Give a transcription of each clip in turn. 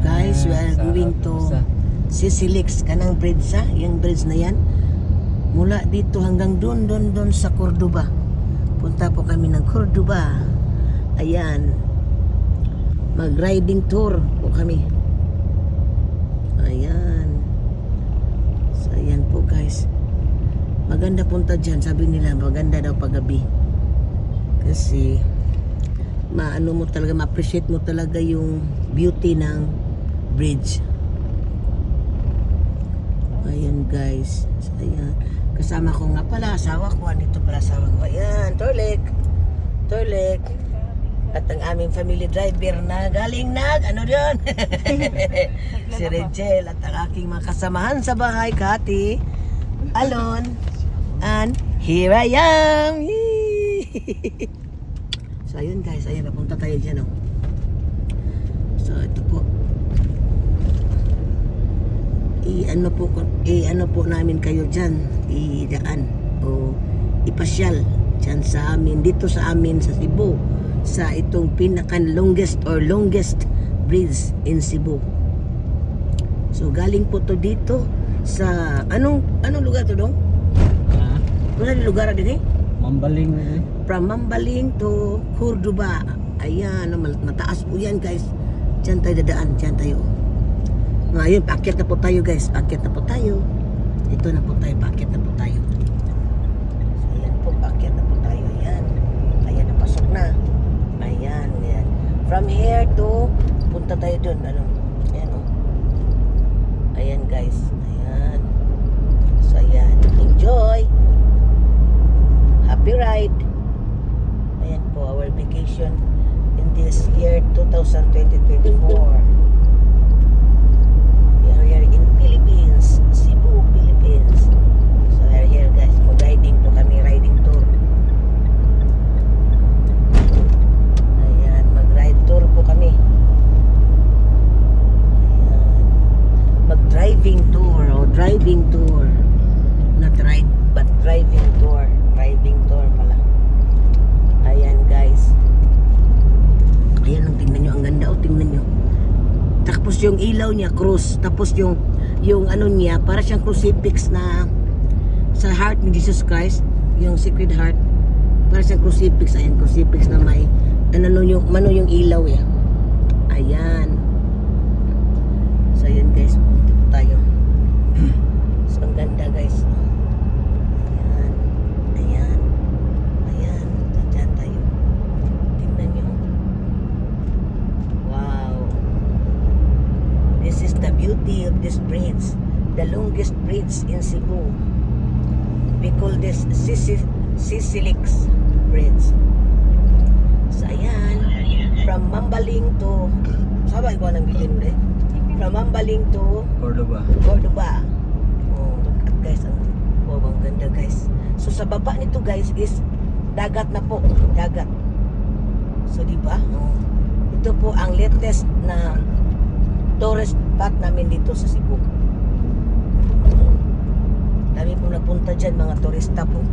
Guys, we are going to Sisilix, kanang bridge ha, yung bridge na yan. Mula dito hanggang doon sa Cordoba. Punta po kami ng Cordoba. Ayan. Mag-riding tour po kami. Ayan. So, ayan po guys. Maganda punta dyan. Sabi nila, maganda daw paggabi. Kasi, maano mo talaga, ma-appreciate mo talaga yung beauty ng bridge. Ayan guys. So, ayan. Kasama ko nga pala, asawa ko. Dito pala asawa ko. Ayan, Torlek. At ang aming family driver na galing ano yun? Si Rachel at ang aking mga kasamahan sa bahay, Kati, Alon, and here I am! So ayun guys, ayun, napunta tayo dyan. Oh. So ito po. I-ano po namin kayo dyan, idaan o ipasyal dyan sa amin, dito sa amin sa Cebu, sa itong longest bridge in Cebu. So galing po to dito sa anong lugar to dong? Ano lugar din eh? Mambaling. From Mambaling to Cordoba. Ayan, mataas po yan guys. Diyan tayo dadaan, diyan tayo. Ngayon, paakyat na po tayo guys. Paakyat na po tayo. Ito na po tayo, paakyat na po tayo. So, ayan po, paakyat na po tayo. Ayan. Ayan, napasok na. Ayan, ayan. From here to, punta tayo dun. Ano? Ayan o. Ayan guys. Ayan. So, ayan. Enjoy. Happy ride. Ayan po, our vacation in this year 2024. We are here in Philippines, Cebu, Philippines. So we are here guys, mag-riding po kami, riding tour. Ayan, mag-ride tour po kami. Ayan, mag-driving tour o driving tour. Not ride, but driving tour. Driving tour pala. Ayan guys. Ayan ang tingnan nyo, ang ganda o, tingnan nyo. Tapos yung ilaw niya, cross. Tapos yung ano niya, para siyang crucifix na sa heart ni Jesus Christ, yung Sacred Heart. Para siyang crucifix, ayan, crucifix na may ano yung ilaw eh. Ayan. So ayan guys, punta po tayo. So ang ganda guys. Beauty of this bridge, the longest bridge in Cebu. We call this Sisilix Bridge. So ayan, from Mambaling to, sabay ko ng bilin eh. From Mambaling to Cordoba. Oh, look at guys, ang ganda guys. So sa baba nito guys is dagat na po, dagat. So di ba? Oh, ito po ang latest na tourist spot namin dito sa Cebu. Dami po nagpunta dyan, mga turista po.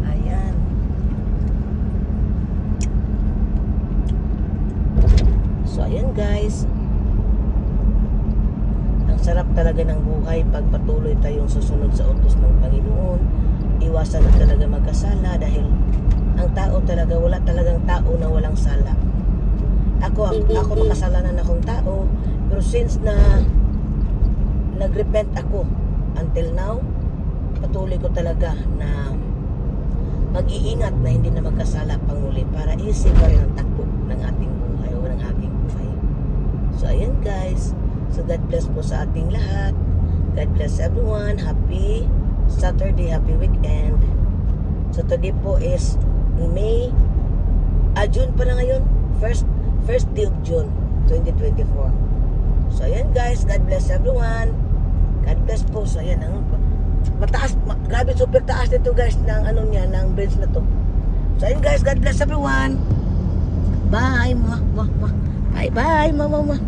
Ayan. So ayan guys. Ang sarap talaga ng buhay pag patuloy tayong susunod sa utos ng Panginoon. Iwasan na talaga magkasala dahil ang tao talaga, wala talagang tao na walang sala. Ako makasalanan akong tao, pero since na nagrepent ako until now, patuloy ko talaga na mag-iingat na hindi na magkasala panguli para easy pa rin ang takbo ng ating buhay o ng aking buhay. So ayan guys, so God bless po sa ating lahat. God bless everyone. Happy Saturday, happy weekend. So today po is June pa na ngayon, first day of June 2024. So ayan guys, God bless everyone. God bless po. So ayan, mataas, grabe super taas nito guys ng ng bridge na to. So ayan guys, God bless everyone. Bye. Bye bye mama.